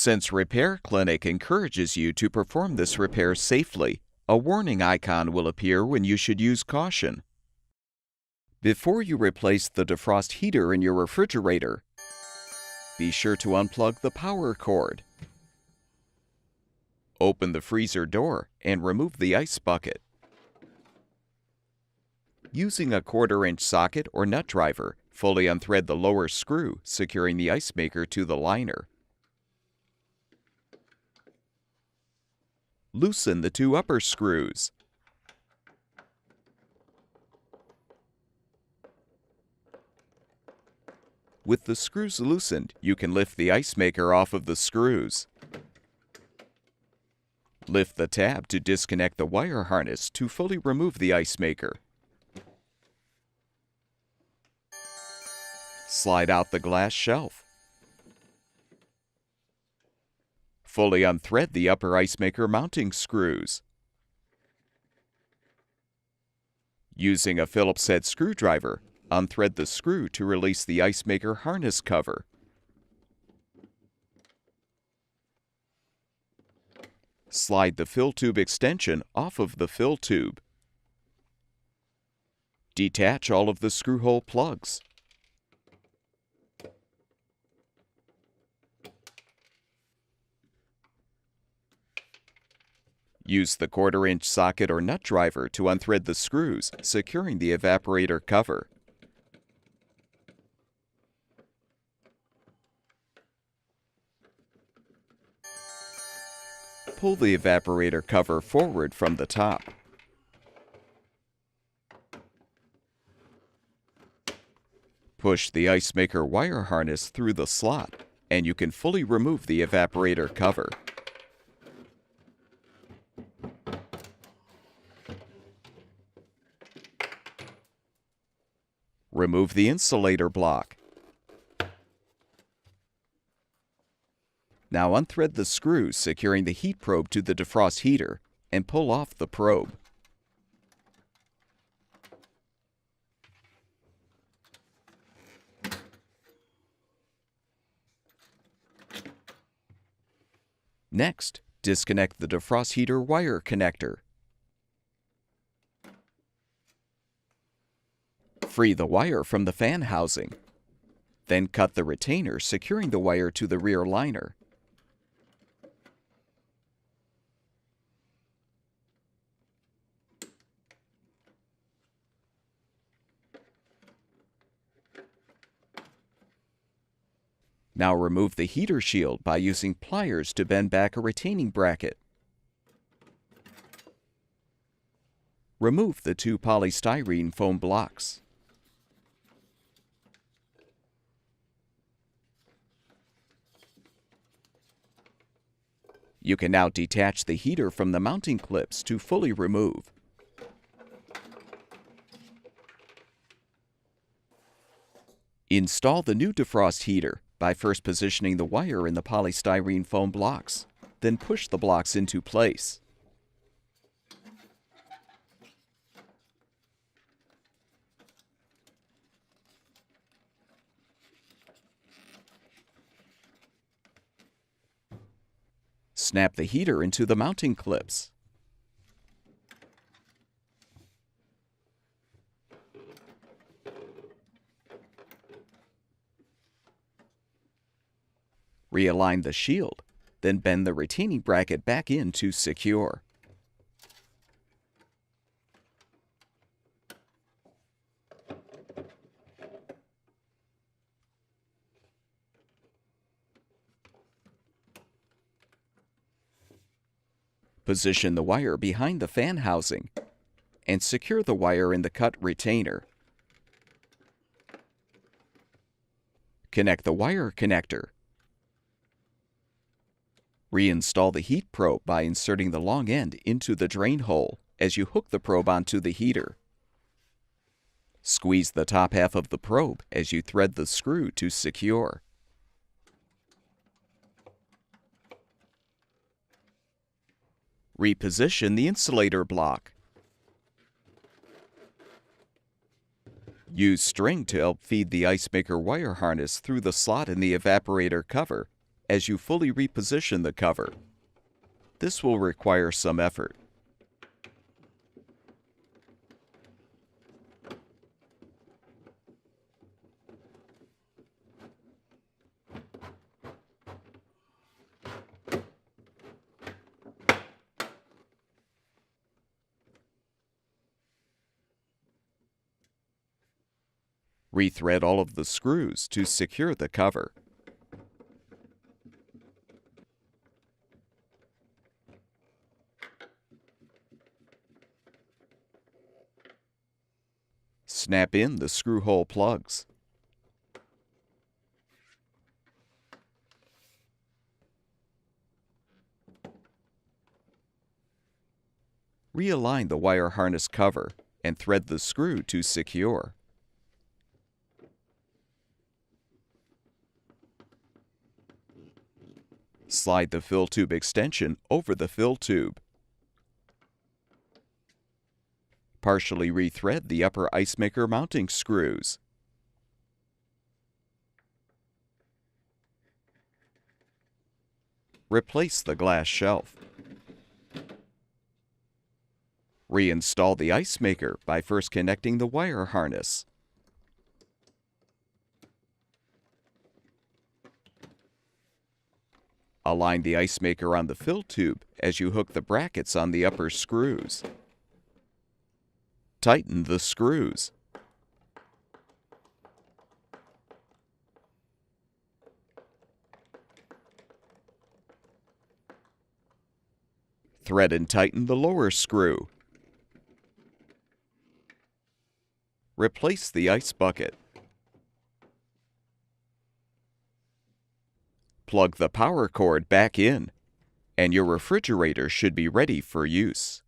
Since Repair Clinic encourages you to perform this repair safely, a warning icon will appear when you should use caution. Before you replace the defrost heater in your refrigerator, be sure to unplug the power cord. Open the freezer door and remove the ice bucket. Using a 1/4-inch socket or nut driver, fully unthread the lower screw, securing the ice maker to the liner. Loosen the 2 upper screws. With the screws loosened, you can lift the ice maker off of the screws. Lift the tab to disconnect the wire harness to fully remove the ice maker. Slide out the glass shelf. Fully unthread the upper ice maker mounting screws. Using a Phillips head screwdriver, unthread the screw to release the ice maker harness cover. Slide the fill tube extension off of the fill tube. Detach all of the screw hole plugs. Use the 1/4-inch socket or nut driver to unthread the screws, securing the evaporator cover. Pull the evaporator cover forward from the top. Push the ice maker wire harness through the slot, and you can fully remove the evaporator cover. Remove the insulator block. Now unthread the screws securing the heat probe to the defrost heater and pull off the probe. Next, disconnect the defrost heater wire connector. Free the wire from the fan housing. Then cut the retainer securing the wire to the rear liner. Now remove the heater shield by using pliers to bend back a retaining bracket. Remove the 2 polystyrene foam blocks. You can now detach the heater from the mounting clips to fully remove. Install the new defrost heater by first positioning the wire in the polystyrene foam blocks, then push the blocks into place. Snap the heater into the mounting clips. Realign the shield, then bend the retaining bracket back in to secure. Position the wire behind the fan housing and secure the wire in the cut retainer. Connect the wire connector. Reinstall the heat probe by inserting the long end into the drain hole as you hook the probe onto the heater. Squeeze the top half of the probe as you thread the screw to secure. Reposition the insulator block. Use string to help feed the ice maker wire harness through the slot in the evaporator cover as you fully reposition the cover. This will require some effort. Rethread all of the screws to secure the cover. Snap in the screw hole plugs. Realign the wire harness cover and thread the screw to secure. Slide the fill tube extension over the fill tube. Partially rethread the upper ice maker mounting screws. Replace the glass shelf. Reinstall the ice maker by first connecting the wire harness. Align the ice maker on the fill tube as you hook the brackets on the upper screws. Tighten the screws. Thread and tighten the lower screw. Replace the ice bucket. Plug the power cord back in, and your refrigerator should be ready for use.